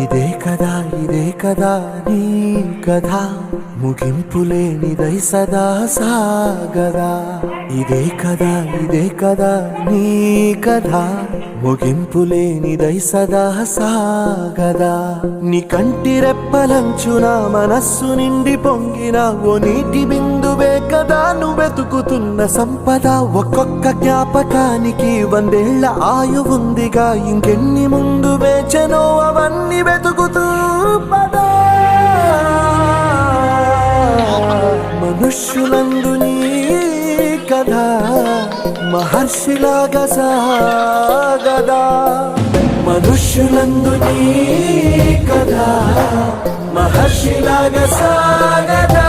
ఇదే కదా నీ కథ ముగింపులేనిదై సదా సాగదా. ఇదే కదా నీ కథ ముగింపులేనిదై సదా సాగదా. నీ కంటి రెప్పలంచున మనస్సు నిండి పొంగిన ఓ నీటి బిందువే కదా నువ్వెతుకుతున్న సంపద. ఒక్కొక్క జ్ఞాపకానికి 100 ఏళ్ల ఆయువుందిగా, ఇంకెన్ని ముందు వేచనో అవన్నీ వెతుకుతూ పదా. మనుష్యులందు నీ కథ మహర్షిలాగా సాగదా. మనుష్యులందు నీ కథ మహర్షిలాగా సాగదా.